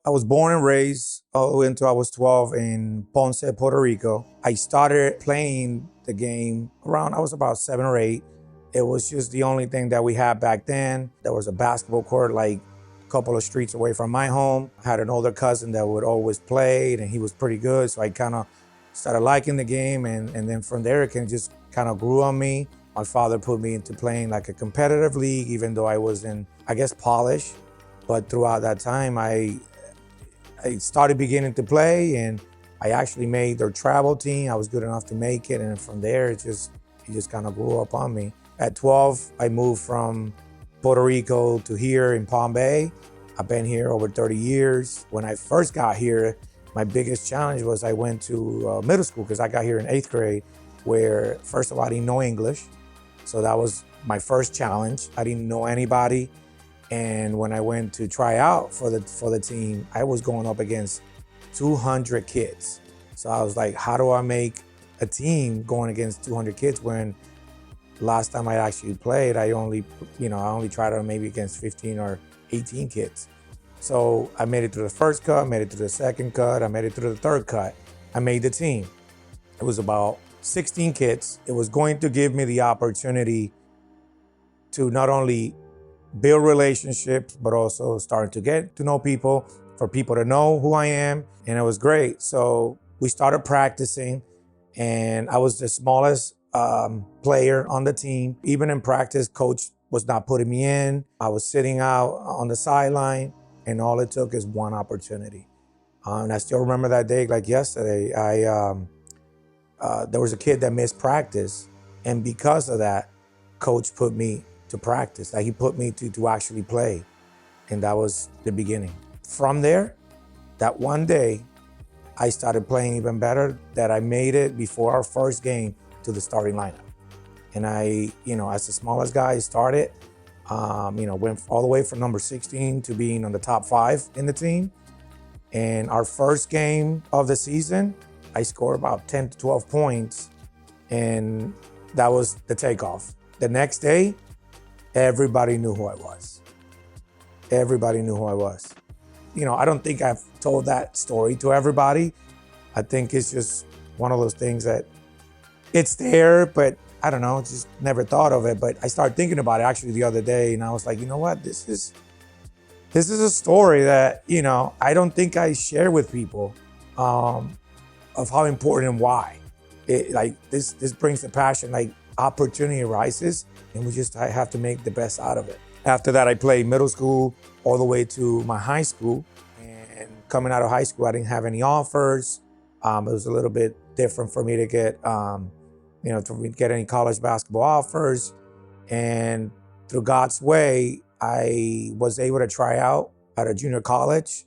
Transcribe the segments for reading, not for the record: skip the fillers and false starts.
I was born and raised all the way until I was 12 in Ponce, Puerto Rico. I started playing the game around, I was about 7 or 8. It was just the only thing that we had back then. There was a basketball court like a couple of streets away from my home. I had an older cousin that would always play, and he was pretty good. So I kind of started liking the game. And then from there, it just kind of grew on me. My father put me into playing like a competitive league, even though I was in, I guess, polish. But throughout that time, I started beginning to play, and I actually made their travel team. I was good enough to make it, and from there, it just kind of grew up on me. At 12, I moved from Puerto Rico to here in Palm Bay. I've been here over 30 years. When I first got here, my biggest challenge was I went to middle school because I got here in 8th grade, where first of all, I didn't know English. So that was my first challenge. I didn't know anybody. And when I went to try out for the team, I was going up against 200 kids. So I was like, how do I make a team going against 200 kids when last time I actually played, I only tried out maybe against 15 or 18 kids. So I made it through the first cut, made it through the second cut, I made it through the third cut. I made the team. It was about 16 kids. It was going to give me the opportunity to not only build relationships, but also start to get to know people, for people to know who I am. And it was great. So we started practicing, and I was the smallest player on the team. Even in practice, coach was not putting me in. I was sitting out on the sideline, and all it took is one opportunity. And I still remember that day like yesterday. There was a kid that missed practice, and because of that, coach put me to practice. Like, he put me to actually play, and that was the beginning. From there, that one day, I started playing even better, that I made it before our first game to the starting lineup. And I, as the smallest guy, started, went all the way from number 16 to being on the top 5 in the team. And our first game of the season, I scored about 10 to 12 points, and that was the takeoff. The next day, everybody knew who I was. Everybody knew who I was. I don't think I've told that story to everybody. I think it's just one of those things that it's there, but I don't know, just never thought of it. But I started thinking about it actually the other day, and I was like, you know what? This is a story that, I don't think I share with people, of how important and why. This brings the passion, like opportunity arises, and I have to make the best out of it. After that, I played middle school all the way to my high school. And coming out of high school, I didn't have any offers. It was a little bit different for me to get, any college basketball offers. And through God's way, I was able to try out at a junior college.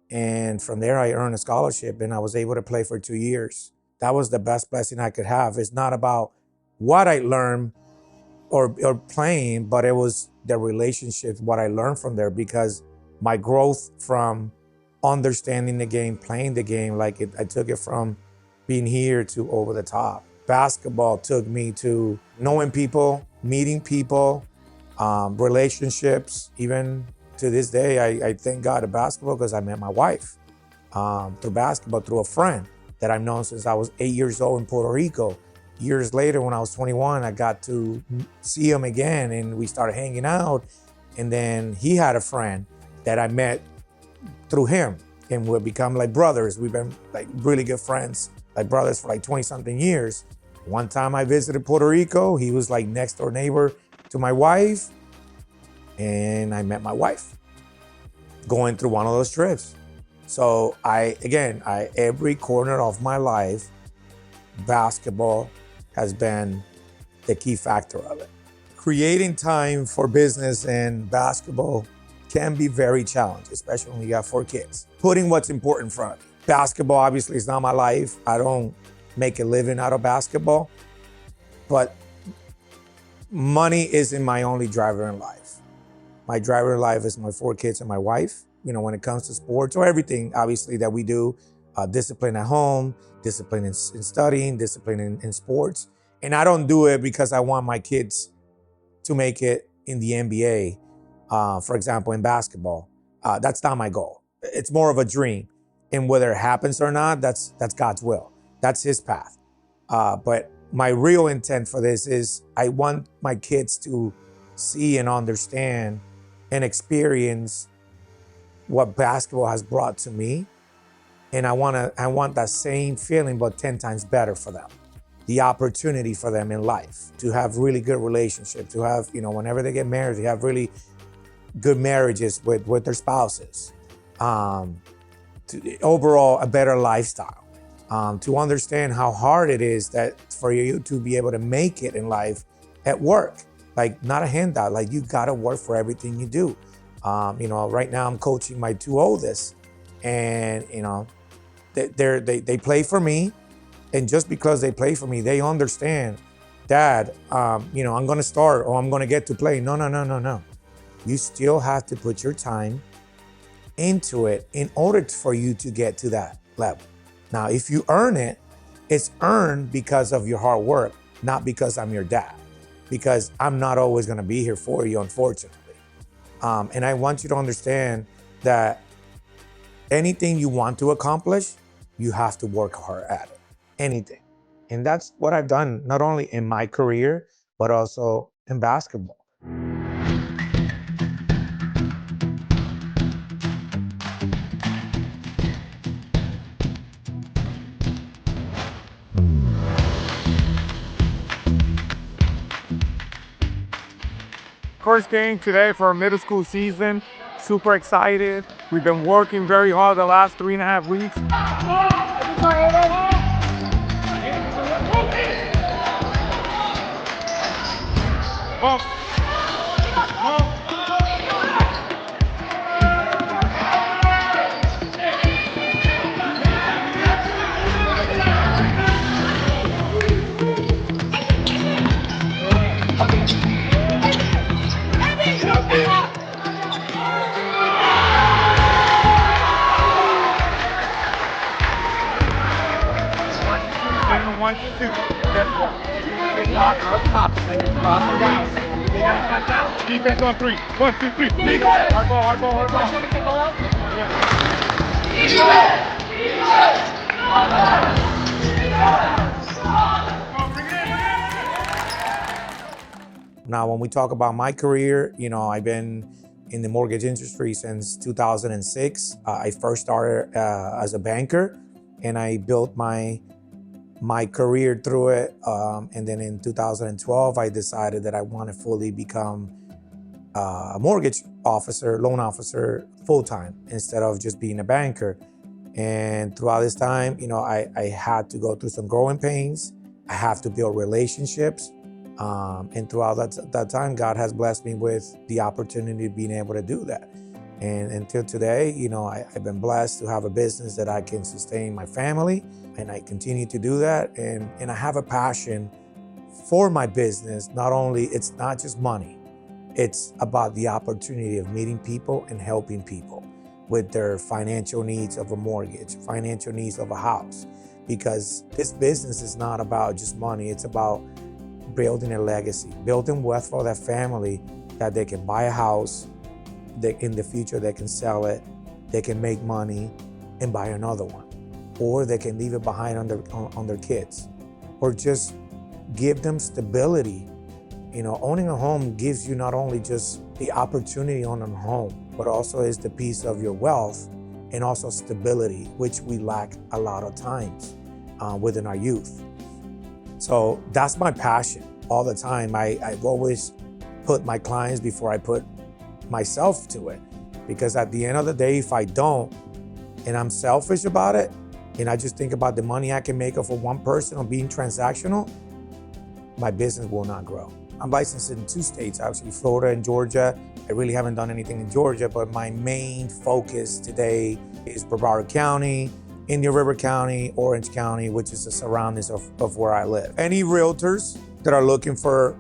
And from there, I earned a scholarship, and I was able to play for 2 years. That was the best blessing I could have. It's not about what I learned or playing, but it was the relationships, what I learned from there, because my growth from understanding the game, playing the game, I took it from being here to over the top. Basketball took me to knowing people, meeting people, relationships. Even to this day, I thank God to basketball because I met my wife through basketball, through a friend that I've known since I was 8 years old in Puerto Rico. Years later, when I was 21, I got to see him again, and we started hanging out. And then he had a friend that I met through him, and we've become like brothers. We've been like really good friends, like brothers for like 20-something years. One time I visited Puerto Rico, he was like next door neighbor to my wife, and I met my wife going through one of those trips. So every corner of my life, basketball has been the key factor of it. Creating time for business and basketball can be very challenging, especially when you got 4 kids. Putting what's important in front of you. Basketball obviously is not my life. I don't make a living out of basketball, but money isn't my only driver in life. My driver in life is my 4 kids and my wife. When it comes to sports or everything, obviously, that we do, discipline at home, discipline in studying, discipline in sports. And I don't do it because I want my kids to make it in the NBA, for example, in basketball. That's not my goal. it's more of a dream. And whether it happens or not, that's God's will. That's his path. But my real intent for this is I want my kids to see and understand and experience what basketball has brought to me. And I want that same feeling, but 10 times better for them. The opportunity for them in life to have really good relationships, to have, whenever they get married, they have really good marriages with their spouses. Overall, a better lifestyle. To understand how hard it is that for you to be able to make it in life at work. Like, not a handout, like you gotta work for everything you do. Right now I'm coaching my two oldest, and they play for me. And just because they play for me, they understand, Dad, I'm gonna start or I'm gonna get to play. No. You still have to put your time into it in order for you to get to that level. Now, if you earn it, it's earned because of your hard work, not because I'm your dad, because I'm not always gonna be here for you, unfortunately. And I want you to understand that anything you want to accomplish, you have to work hard at it, anything. And that's what I've done, not only in my career, but also in basketball. First game today for our middle school season. Super excited. We've been working very hard the last 3.5 weeks. One, two, defense on three. 1, 2, 3. Hard ball. Now, when we talk about my career, I've been in the mortgage industry since 2006. I first started as a banker, and I built my career through it. And then in 2012, I decided that I want to fully become a mortgage officer, loan officer, full-time, instead of just being a banker. And throughout this time, I had to go through some growing pains. I have to build relationships. And throughout that time, God has blessed me with the opportunity of being able to do that. And until today, I've been blessed to have a business that I can sustain my family, and I continue to do that. And I have a passion for my business. It's not just money. It's about the opportunity of meeting people and helping people with their financial needs of a mortgage, financial needs of a house. Because this business is not about just money. It's about building a legacy, building wealth for their family, that they can buy a house, in the future they can sell it, they can make money and buy another one, or they can leave it behind on their kids, or just give them stability. Owning a home gives you not only just the opportunity on a home, but also is the piece of your wealth and also stability, which we lack a lot of times within our youth. So that's my passion all the time. I've always put my clients before I put myself to it, because at the end of the day, if I don't, and I'm selfish about it, and I just think about the money I can make for one person or being transactional, my business will not grow. I'm licensed in 2 states, actually, Florida and Georgia. I really haven't done anything in Georgia, but my main focus today is Brevard County, Indian River County, Orange County, which is the surroundings of where I live. Any realtors that are looking for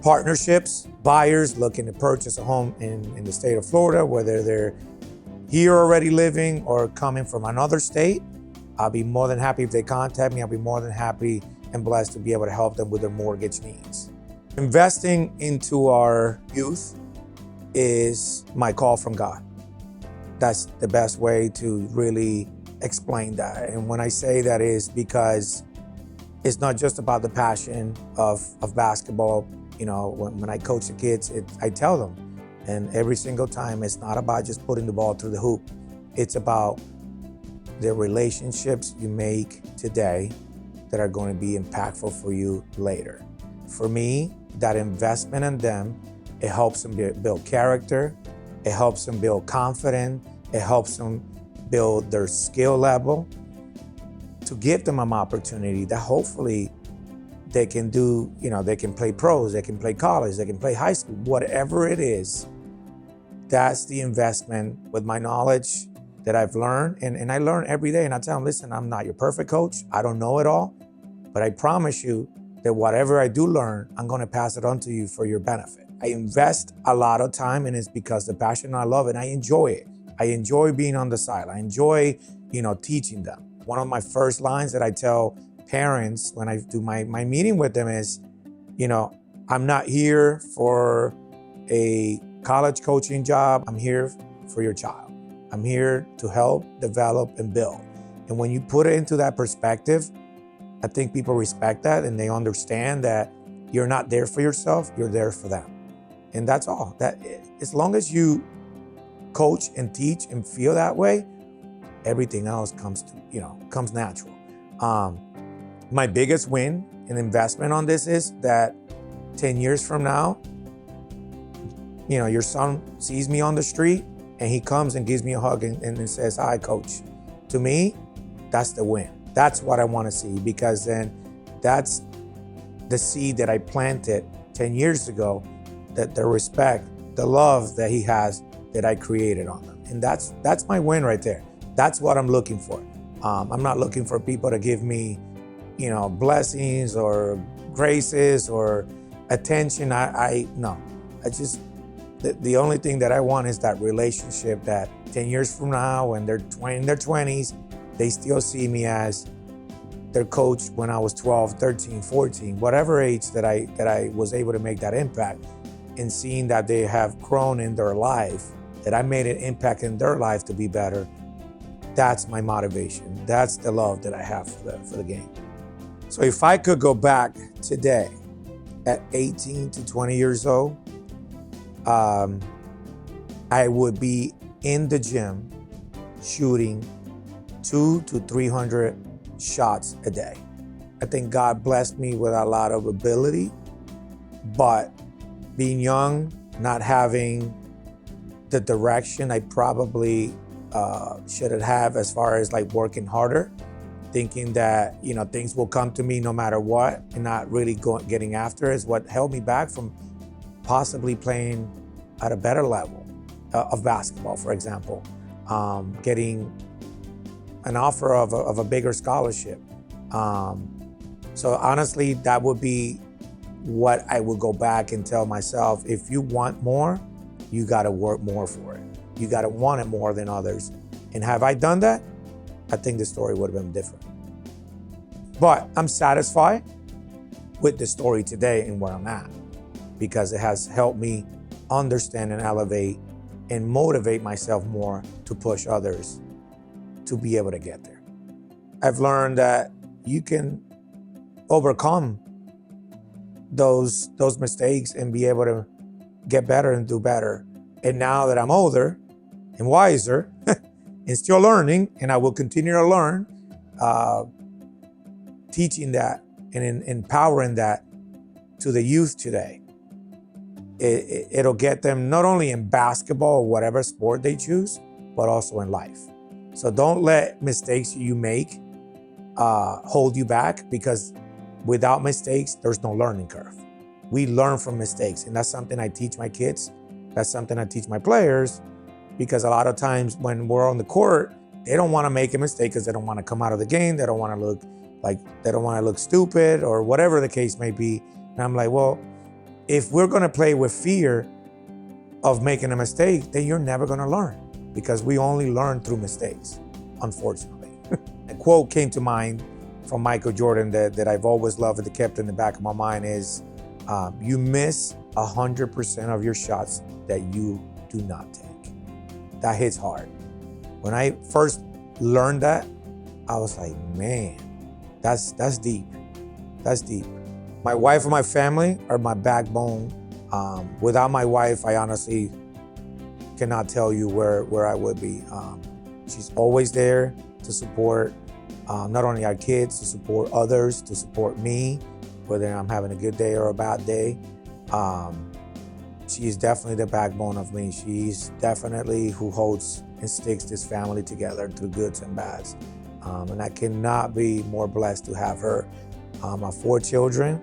partnerships, buyers looking to purchase a home in the state of Florida, whether they're here already living or coming from another state, I'll be more than happy if they contact me. I'll be more than happy and blessed to be able to help them with their mortgage needs. Investing into our youth is my call from God. That's the best way to really explain that. And when I say that is because it's not just about the passion of basketball. You know, when I coach the kids, I tell them, and every single time, it's not about just putting the ball through the hoop. It's about the relationships you make today that are going to be impactful for you later. For me, that investment in them, it helps them build character, it helps them build confidence, it helps them build their skill level, to give them an opportunity that hopefully they can do, you know, they can play pros, they can play college, they can play high school, whatever it is. That's the investment with my knowledge that I've learned. And I learn every day, and I tell them, listen, I'm not your perfect coach. I don't know it all, but I promise you that whatever I do learn, I'm gonna pass it on to you for your benefit. I invest a lot of time, and it's because the passion, I love it, I enjoy it. I enjoy being on the side. I enjoy, you know, teaching them. One of my first lines that I tell parents when I do my meeting with them is, you know, I'm not here for a college coaching job. I'm here for your child. I'm here to help, develop, and build. And when you put it into that perspective, I think people respect that, and they understand that you're not there for yourself, you're there for them. And that's all. That as long as you coach and teach and feel that way, everything else comes natural. My biggest win and investment on this is that 10 years from now, you know, your son sees me on the street and he comes and gives me a hug and says, hi, coach. To me, that's the win. That's what I want to see, because then that's the seed that I planted 10 years ago, that the respect, the love that he has, that I created on them. And that's my win right there. That's what I'm looking for. I'm not looking for people to give me, you know, blessings or graces or attention. No. The only thing that I want is that relationship that 10 years from now, when they're in their 20s, they still see me as their coach when I was 12, 13, 14, whatever age that I was able to make that impact, and seeing that they have grown in their life, that I made an impact in their life to be better. That's my motivation. That's the love that I have for the game. So if I could go back today at 18 to 20 years old, I would be in the gym shooting 200 to 300 shots a day. I think God blessed me with a lot of ability, but being young, not having the direction I probably should have as far as like working harder, thinking that, you know, things will come to me no matter what, and not really getting after it, is what held me back from possibly playing at a better level of basketball, for example, getting an offer of a bigger scholarship. So honestly, that would be what I would go back and tell myself. If you want more, you got to work more for it. You got to want it more than others. And have I done that? I think the story would have been different. But I'm satisfied with the story today and where I'm at, because it has helped me understand and elevate and motivate myself more to push others to be able to get there. I've learned that you can overcome those mistakes and be able to get better and do better. And now that I'm older and wiser and still learning, and I will continue to learn, teaching that and empowering that to the youth today, it'll get them not only in basketball or whatever sport they choose, but also in life. So don't let mistakes you make hold you back, because without mistakes, there's no learning curve. We learn from mistakes, and that's something I teach my kids. That's something I teach my players, because a lot of times when we're on the court, they don't want to make a mistake because they don't want to come out of the game. They don't want to look stupid or whatever the case may be. And I'm like, well, if we're going to play with fear of making a mistake, then you're never going to learn, because we only learn through mistakes, unfortunately. A quote came to mind from Michael Jordan that I've always loved and that kept in the back of my mind is, you miss 100% of your shots that you do not take. That hits hard. When I first learned that, I was like, man, that's deep. That's deep. My wife and my family are my backbone. Without my wife, I honestly cannot tell you where I would be. She's always there to support not only our kids, to support others, to support me, whether I'm having a good day or a bad day. She's definitely the backbone of me. She's definitely who holds and sticks this family together through goods and bads. And I cannot be more blessed to have her. I have 4 children.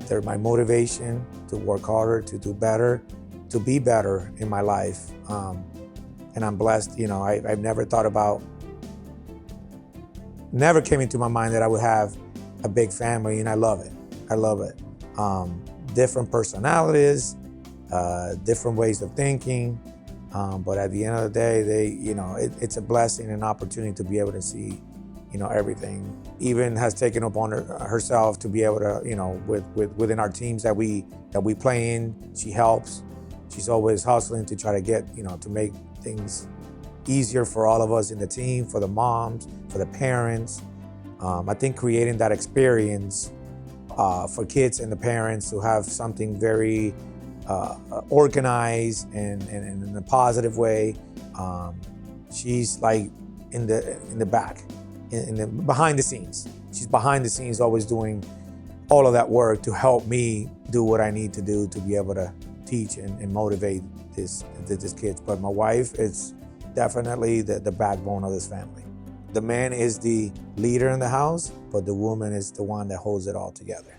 They're my motivation to work harder, to do better, to be better in my life. And I'm blessed. You know, I've never thought about, never came into my mind that I would have a big family, and I love it. I love it. Different personalities, different ways of thinking. But at the end of the day, it's a blessing and opportunity to be able to see, everything. Even has taken upon herself to be able to, within our teams that we play in, she helps. She's always hustling to try to get, to make things easier for all of us in the team, for the moms, for the parents. I think creating that experience for kids and the parents to have something very organized and in a positive way. She's like in the back, behind the scenes. She's behind the scenes, always doing all of that work to help me do what I need to do to be able to teach and motivate these kids. But my wife is definitely the backbone of this family. The man is the leader in the house, but the woman is the one that holds it all together.